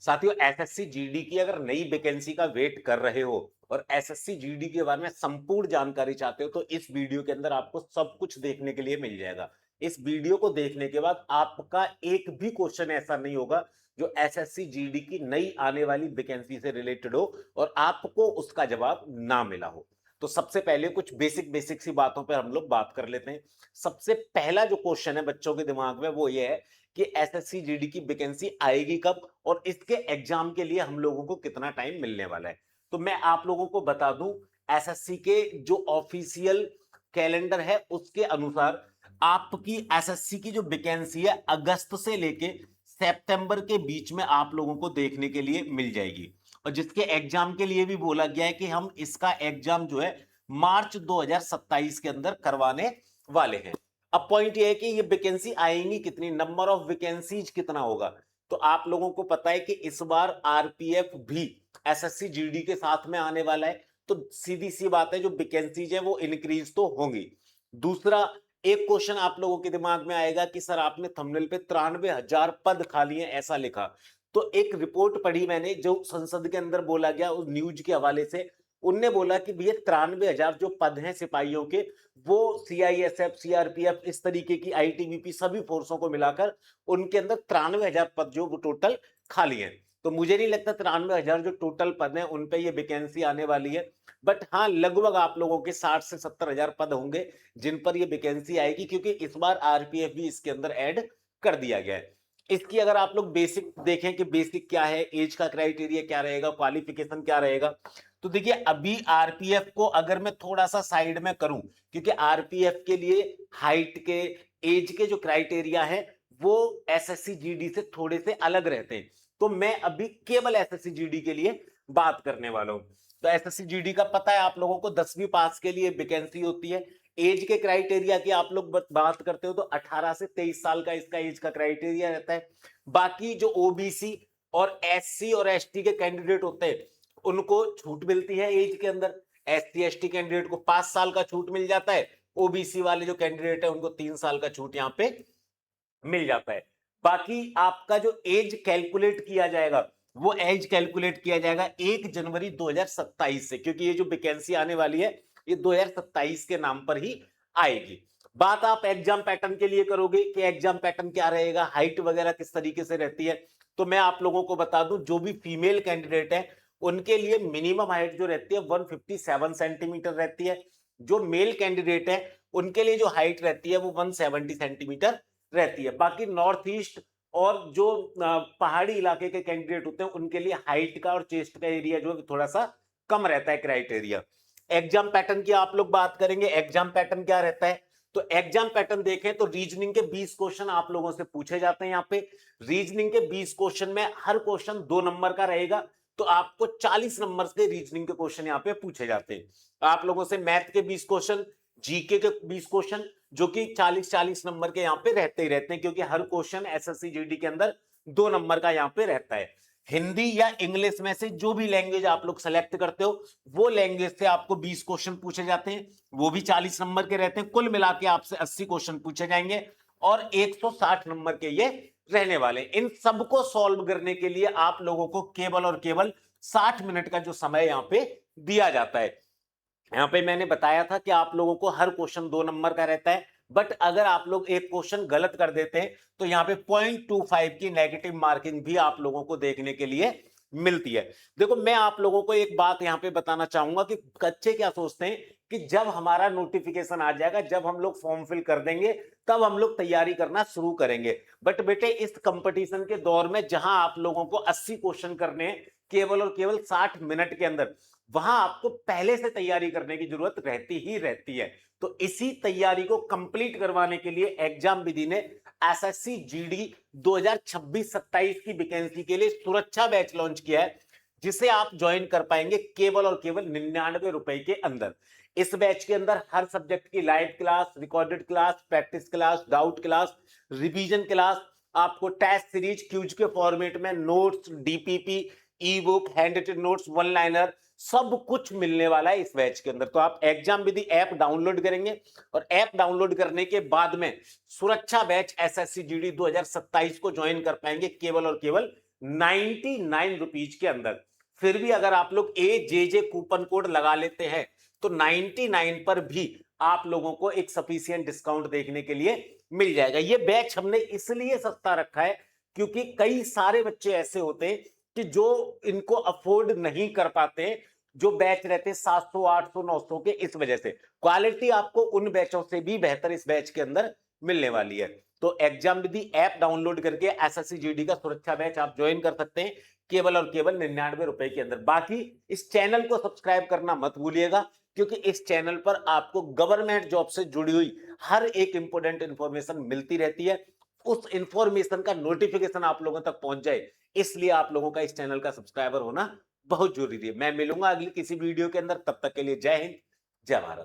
साथियों, SSC GD की अगर नई वैकेंसी का वेट कर रहे हो और एसएससी जीडी के बारे में संपूर्ण जानकारी चाहते हो तो इस वीडियो के अंदर आपको सब कुछ देखने के लिए मिल जाएगा। इस वीडियो को देखने के बाद आपका एक भी क्वेश्चन ऐसा नहीं होगा जो एसएससी जीडी की नई आने वाली वैकेंसी से रिलेटेड हो और आपको उसका जवाब ना मिला हो। तो सबसे पहले कुछ बेसिक बेसिक सी बातों पर हम लोग बात कर लेते हैं। सबसे पहला जो क्वेश्चन है बच्चों के दिमाग में वो ये है कि एसएससी जीडी की वैकेंसी आएगी कब और इसके एग्जाम के लिए हम लोगों को कितना टाइम मिलने वाला है। तो मैं आप लोगों को बता दूं, एसएससी के जो ऑफिशियल कैलेंडर है उसके अनुसार आपकी एसएससी की जो वैकेंसी है अगस्त से लेके सितंबर के बीच में आप लोगों को देखने के लिए मिल जाएगी और जिसके एग्जाम के लिए भी बोला गया है कि हम इसका एग्जाम जो है मार्च 2027 के अंदर करवाने वाले हैं। अब पॉइंट ये है कि ये वैकेंसी आएंगी कितनी, नंबर ऑफ वैकेंसीज कितना होगा। तो आप लोगों को पता है कि इस बार आरपीएफ भी एसएससी जीडी के साथ में आने वाला है, तो सीधी सी बात है जो वैकेंसीज है वो इंक्रीज तो होंगी। दूसरा, एक क्वेश्चन आप लोगों के दिमाग में आएगा कि सर आपने थंबनेल पे 93,000 पद खाली हैं ऐसा लिखा। तो एक रिपोर्ट पढ़ी मैंने जो संसद के अंदर बोला गया उस न्यूज के हवाले से, उनने बोला कि भैया 93,000 जो पद हैं सिपाहियों के वो सीआईएसएफ, सीआरपीएफ, इस तरीके की आईटीबीपी सभी फोर्सों को मिलाकर उनके अंदर 93,000 पद जो वो टोटल खाली हैं। तो मुझे नहीं लगता 93,000 जो टोटल पद हैं उन पे ये वैकेंसी आने वाली है। बट हाँ, लगभग आप लोगों के 60 से 70,000 पद होंगे जिन पर ये वैकेंसी आएगी, क्योंकि इस बार आरपीएफ भी इसके अंदर ऐड कर दिया गया है। इसकी अगर आप लोग बेसिक देखें कि बेसिक क्या है, एज का क्राइटेरिया क्या रहेगा, क्वालिफिकेशन क्या रहेगा, तो देखिए अभी आरपीएफ को अगर मैं थोड़ा सा साइड में करूं, क्योंकि आरपीएफ के लिए हाइट के, एज के जो क्राइटेरिया है वो एसएससी जीडी से थोड़े से अलग रहते हैं। तो मैं अभी केवल एसएससी जीडी के लिए बात करने वाला हूं। तो एसएससी जीडी का पता है आप लोगों को 10वीं पास के लिए वैकेंसी होती है। एज के क्राइटेरिया की आप लोग बात करते हो तो 18 से 23 साल का इसका एज का क्राइटेरिया रहता है। बाकी जो ओबीसी और एससी और एसटी के कैंडिडेट होते हैं उनको छूट मिलती है एज के अंदर। एससी एसटी कैंडिडेट को 5 साल का छूट मिल जाता है, ओबीसी वाले जो कैंडिडेट है उनको 3 साल का छूट यहां पे मिल जाता है। बाकी आपका जो एज कैलकुलेट किया जाएगा वो एज कैलकुलेट किया जाएगा 1 जनवरी 2027 से, क्योंकि ये जो वैकेंसी आने वाली है ये 2027 के नाम पर ही आएगी। बात आप एग्जाम पैटर्न के लिए करोगे कि एग्जाम पैटर्न क्या रहेगा, हाइट वगैरह किस तरीके से रहती है, तो मैं आप लोगों को बता दूं जो भी फीमेल कैंडिडेट है उनके लिए मिनिमम हाइट जो रहती है 157 सेंटीमीटर रहती है। जो मेल कैंडिडेट है उनके लिए जो हाइट रहती है वो 170 सेंटीमीटर रहती है। बाकी नॉर्थ ईस्ट और जो पहाड़ी इलाके के कैंडिडेट होते हैं उनके लिए हाइट का और चेस्ट का एरिया जो थोड़ा सा कम रहता है क्राइटेरिया। एग्जाम पैटर्न की आप लोग बात करेंगे, एग्जाम पैटर्न क्या रहता है, तो एग्जाम पैटर्न देखें तो रीजनिंग के 20 क्वेश्चन आप लोगों से पूछे जाते हैं। यहाँ पे रीजनिंग के 20 क्वेश्चन में हर क्वेश्चन 2 नंबर का रहेगा, तो आपको 40 नंबर के रीजनिंग के क्वेश्चन यहाँ पे पूछे जाते हैं। आप लोगों से मैथ के 20 क्वेश्चन, जीके के 20 क्वेश्चन, जो कि 40-40 नंबर के यहाँ पे रहते ही रहते हैं, क्योंकि हर क्वेश्चन एसएससी जीडी के अंदर 2 नंबर का यहाँ पे रहता है। हिंदी या इंग्लिश में से जो भी लैंग्वेज आप लोग सेलेक्ट करते हो वो लैंग्वेज से आपको 20 क्वेश्चन पूछे जाते हैं, वो भी 40 नंबर के रहते हैं। कुल मिला के आपसे 80 क्वेश्चन पूछे जाएंगे और 160 नंबर के ये रहने वाले। इन सबको सॉल्व करने के लिए आप लोगों को केवल और केवल 60 मिनट का जो समय यहाँ पे दिया जाता है। यहाँ पे मैंने बताया था कि आप लोगों को हर क्वेश्चन 2 नंबर का रहता है, बट अगर आप लोग एक क्वेश्चन गलत कर देते हैं तो यहाँ पे 0.25 की नेगेटिव मार्किंग भी आप लोगों को देखने के लिए मिलती है। देखो मैं आप लोगों को एक बात यहाँ पे बताना चाहूंगा कि बच्चे क्या सोचते हैं कि जब हमारा नोटिफिकेशन आ जाएगा, जब हम लोग फॉर्म फिल कर देंगे तब हम लोग तैयारी करना शुरू करेंगे। बट बेटे इस कंपटीशन के दौर में जहां आप लोगों को 80 क्वेश्चन करने हैं केवल और केवल 60 मिनट के अंदर, वहां आपको पहले से तैयारी करने की जरूरत रहती ही रहती है। तो इसी तैयारी को कंप्लीट करवाने के लिए एग्जाम विधि ने एसएससी जीडी 2026-27 की वैकेंसी के लिए सुरक्षा बैच लॉन्च किया है, जिसे आप ज्वाइन कर पाएंगे केवल और केवल 99 रुपए के अंदर। इस बैच के अंदर हर सब्जेक्ट की live class, recorded class, practice class, doubt class, revision class, आपको टेस्ट सीरीज, क्यूज के फॉर्मेट में notes, DPP, e book, hand written notes, one liner, सब कुछ मिलने वाला है इस बैच के अंदर। तो आप एग्जाम विधि ऐप डाउनलोड करेंगे और ऐप डाउनलोड करने के बाद में सुरक्षा बैच एसएससी जीडी 2027 को ज्वाइन कर पाएंगे केवल और केवल ₹99 के अंदर। फिर भी अगर आप लोग AJJ कूपन कोड लगा लेते हैं तो 99 पर भी आप लोगों को एक सफिशिएंट डिस्काउंट देखने के लिए मिल जाएगा। ये बैच हमने इसलिए सस्ता रखा है क्योंकि कई सारे बच्चे ऐसे होते हैं कि जो इनको अफोर्ड नहीं कर पाते, जो बैच रहते 700 800 900 के, इस वजह से क्वालिटी आपको उन बैचों से भी बेहतर इस बैच के अंदर मिलने वाली है। तो एग्जाम विधि ऐप डाउनलोड करके एसएससी जीडी का सुरक्षा बैच आप ज्वाइन कर सकते हैं केवल और केवल ₹99 के अंदर। बाकी इस चैनल को सब्सक्राइब करना मत भूलिएगा क्योंकि इस चैनल पर आपको गवर्नमेंट जॉब से जुड़ी हुई हर एक इंपॉर्टेंट इंफॉर्मेशन मिलती रहती है। उस इंफॉर्मेशन का नोटिफिकेशन आप लोगों तक पहुंच जाए, इसलिए आप लोगों का इस चैनल का सब्सक्राइबर होना बहुत जरूरी है। मैं मिलूंगा अगली किसी वीडियो के अंदर, तब तक के लिए जय हिंद, जय भारत।